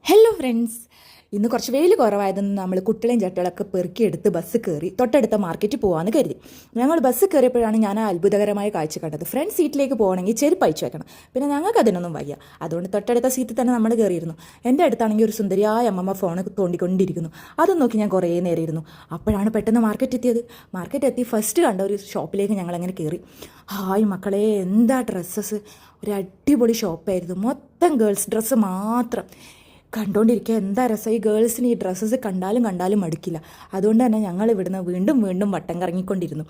Hello friends, ഇന്ന് കുറച്ച് വെയിൽ കുറവായതെന്ന് നമ്മൾ കുട്ടികളെയും ചട്ടികളൊക്കെ പെറുക്കിയെടുത്ത് ബസ് കയറി തൊട്ടടുത്ത മാർക്കറ്റിൽ പോകാമെന്ന് കരുതി. ഞങ്ങൾ ബസ് കയറിയപ്പോഴാണ് ഞാൻ ആ അത്ഭുതകരമായ കാഴ്ച കണ്ടത്. ഫ്രണ്ട് സീറ്റിലേക്ക് പോകണമെങ്കിൽ ചെരുപ്പ് അയച്ചു വെക്കണം. പിന്നെ ഞങ്ങൾക്ക് അതിനൊന്നും വയ്യ. അതുകൊണ്ട് തൊട്ടടുത്ത സീറ്റിൽ തന്നെ നമ്മൾ കയറിയിരുന്നു. എൻ്റെ അടുത്താണെങ്കിൽ ഒരു സുന്ദരിയായ അമ്മമ്മ ഫോൺ തോണ്ടിക്കൊണ്ടിരിക്കുന്നു. അതും നോക്കി ഞാൻ കുറേ നേരം ഇരുന്നു. അപ്പോഴാണ് പെട്ടെന്ന് മാർക്കറ്റ് എത്തിയത്. മാർക്കറ്റ് എത്തി ഫസ്റ്റ് കണ്ട ഒരു ഷോപ്പിലേക്ക് ഞങ്ങൾ അങ്ങനെ കയറി. ഹായ് മക്കളെ, എന്താ ഡ്രസ്സസ്! ഒരു അടിപൊളി ഷോപ്പായിരുന്നു. മൊത്തം ഗേൾസ് ഡ്രസ്സ് മാത്രം. കണ്ടുകൊണ്ടിരിക്കുക എന്താ രസം! ഈ ഗേൾസിന് ഈ ഡ്രസ്സസ് കണ്ടാലും മടുക്കില്ല. അതുകൊണ്ട് തന്നെ ഞങ്ങൾ ഇവിടുന്ന് വീണ്ടും വീണ്ടും വട്ടം കറങ്ങിക്കൊണ്ടിരുന്നു.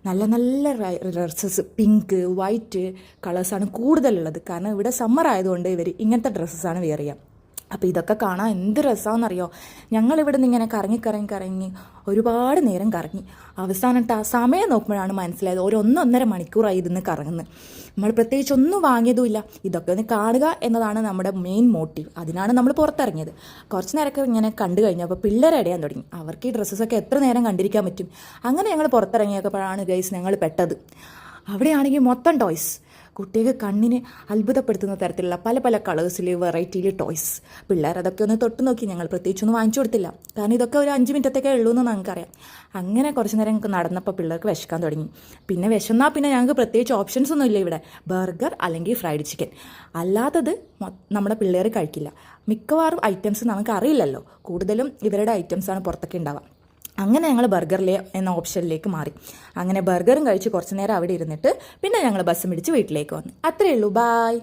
നല്ല നല്ല ഡ്രസ്സസ്, പിങ്ക്, വൈറ്റ് കളേഴ്സാണ് കൂടുതലുള്ളത്. കാരണം ഇവിടെ സമ്മർ ആയതുകൊണ്ട് ഇവർ ഇങ്ങനത്തെ ഡ്രസ്സസ്സാണ് വെയർ ചെയ്യുക. അപ്പോൾ ഇതൊക്കെ കാണാൻ എന്ത് രസമാണെന്നറിയോ. ഞങ്ങളിവിടെ നിന്ന് ഇങ്ങനെ കറങ്ങി ഒരുപാട് നേരം കറങ്ങി. അവസാനം സമയം നോക്കുമ്പോഴാണ് മനസ്സിലായത് ഒരു 1.5 മണിക്കൂറായി ഇരുന്ന് കറങ്ങുന്നത്. നമ്മൾ പ്രത്യേകിച്ച് ഒന്നും വാങ്ങിയതുമില്ല. ഇതൊക്കെ ഒന്ന് കാണുക എന്നതാണ് നമ്മുടെ മെയിൻ മോട്ടീവ്. അതിനാണ് നമ്മൾ പുറത്തിറങ്ങിയത്. കുറച്ച് നേരമൊക്കെ ഇങ്ങനെ കണ്ടു കഴിഞ്ഞപ്പോൾ പിള്ളേരെ അടയാൻ തുടങ്ങി. അവർക്ക് ഈ ഡ്രസ്സസൊക്കെ എത്ര നേരം കണ്ടിരിക്കാൻ പറ്റും. അങ്ങനെ ഞങ്ങൾ പുറത്തിറങ്ങിയപ്പോഴാണ് ഗൈസ് ഞങ്ങൾ പെട്ടത്. അവിടെയാണെങ്കിൽ മൊത്തം ടോയ്സ്. കുട്ടികൾക്ക് കണ്ണിന് അത്ഭുതപ്പെടുത്തുന്ന തരത്തിലുള്ള പല പല കളേഴ്സിൽ, വെറൈറ്റിയിൽ ടോയ്സ്. പിള്ളേർ അതൊക്കെ ഒന്ന് തൊട്ട് നോക്കി. ഞങ്ങൾ പ്രത്യേകിച്ചൊന്നും വാങ്ങിച്ചു കൊടുത്തില്ല. കാരണം ഇതൊക്കെ ഒരു 5 മിനിറ്റത്തേക്കേ ഉള്ളൂ എന്ന് ഞങ്ങൾക്കറിയാം. അങ്ങനെ കുറച്ച് നേരം ഞങ്ങൾക്ക് നടന്നപ്പോൾ പിള്ളേർക്ക് വിശക്കാൻ തുടങ്ങി. പിന്നെ വിശന്നാൽ പിന്നെ ഞങ്ങൾക്ക് പ്രത്യേകിച്ച് ഓപ്ഷൻസ് ഒന്നും ഇല്ല ഇവിടെ. ബർഗർ അല്ലെങ്കിൽ ഫ്രൈഡ് ചിക്കൻ. അല്ലാത്തത് നമ്മുടെ പിള്ളേർ കഴിക്കില്ല. മിക്കവാറും ഐറ്റംസ് നമുക്ക് അറിയില്ലല്ലോ. കൂടുതലും ഇവരുടെ ഐറ്റംസാണ് പുറത്തൊക്കെ ഉണ്ടാവുക. അങ്ങനെ ഞങ്ങൾ ബർഗറിലെ എന്ന ഓപ്ഷനിലേക്ക് മാറി. അങ്ങനെ ബർഗറും കഴിച്ച് കുറച്ച് നേരം അവിടെ ഇരുന്നിട്ട് പിന്നെ ഞങ്ങൾ ബസ്സും പിടിച്ച് വീട്ടിലേക്ക് വന്നു. അത്രയേ ഉള്ളൂ. ബായ്.